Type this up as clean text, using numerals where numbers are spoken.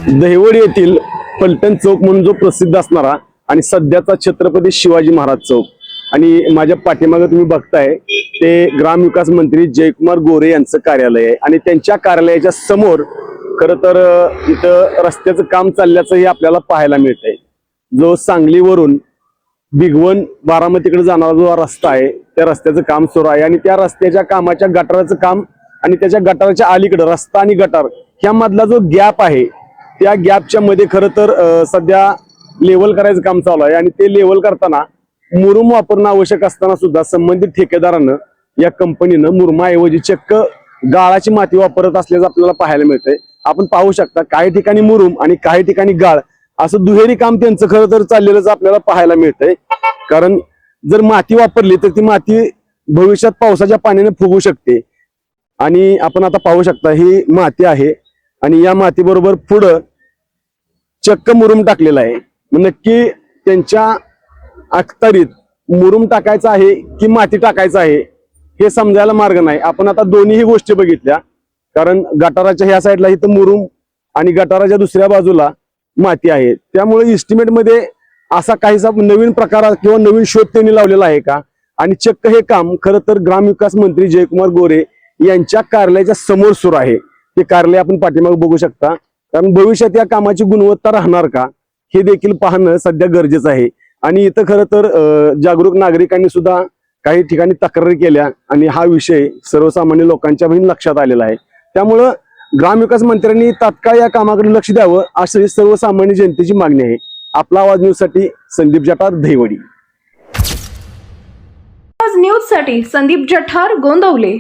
दहिवडी येथील पलटण चौक म्हणून जो प्रसिद्ध असणारा आणि सध्याचा छत्रपती शिवाजी महाराज चौक आणि माझ्या पाठीमागे तुम्ही बघताय ते ग्रामविकास मंत्री जयकुमार गोरे यांचं कार्यालय आहे आणि त्यांच्या कार्यालयाच्या समोर खरं तर इथं रस्त्याचं काम चालल्याचंही आपल्याला पाहायला मिळतंय। जो सांगलीवरून भिगवण बारामतीकडे जाणारा जो रस्ता आहे त्या रस्त्याचं काम सुरू आहे आणि त्या रस्त्याच्या कामाच्या गटाराचं काम आणि त्याच्या गटाराच्या अलीकडे रस्ता आणि गटार ह्या मधला जो गॅप आहे त्या गॅपच्या मध्ये खरं तर सध्या लेवल करायचं काम चालू आहे आणि ते लेवल करताना मुरुम वापरणं आवश्यक असताना सुद्धा संबंधित ठेकेदारानं या कंपनीनं मुरुमाऐवजी चक्क गाळाची माती वापरत असल्याचं आपल्याला पाहायला मिळतंय। आपण पाहू शकता काही ठिकाणी मुरुम आणि काही ठिकाणी गाळ असं दुहेरी काम त्यांचं खरं तर चाललेलं आपल्याला पाहायला मिळतंय। कारण जर माती वापरली तर ती माती भविष्यात पावसाच्या पाण्याने फुगू शकते आणि आपण आता पाहू शकता ही माती आहे आणि या मातीबरोबर पुढं चक्क मुरुम टाकलेला आहे। नक्की त्यांच्या अखत्यारीत मुरुम टाकायचा आहे की माती टाकायचं आहे हे समजायला मार्ग नाही। आपण आता दोन्हीही गोष्टी बघितल्या, कारण गटाराच्या ह्या साईडला इथं मुरुम आणि गटाराच्या दुसऱ्या बाजूला माती आहे, त्यामुळे इस्टिमेट मध्ये असा काहीसा नवीन प्रकार किंवा नवीन शोध त्यांनी लावलेला आहे का आणि चक्क हे काम खरं तर ग्रामविकास मंत्री जयकुमार गोरे यांच्या कार्यालयाच्या समोर सुरू आहे। ते कार्यालय आपण पाठीमागे बघू शकता, कारण भविष्यात या कामाची गुणवत्ता राहणार का हे देखील पाहणं सध्या गरजेचं आहे। आणि इथं खरं तर जागरूक नागरिकांनी सुद्धा काही ठिकाणी तक्रारी केल्या आणि हा विषय सर्वसामान्य लोकांच्या लक्षात आलेला आहे। त्यामुळं ग्रामविकास मंत्र्यांनी तात्काळ या कामाकडे लक्ष द्यावं अशी सर्वसामान्य जनतेची मागणी आहे। आपला आवाज न्यूज साठी संदीप जठार, दहिवडी। न्यूज साठी संदीप जठार, गोंदवले।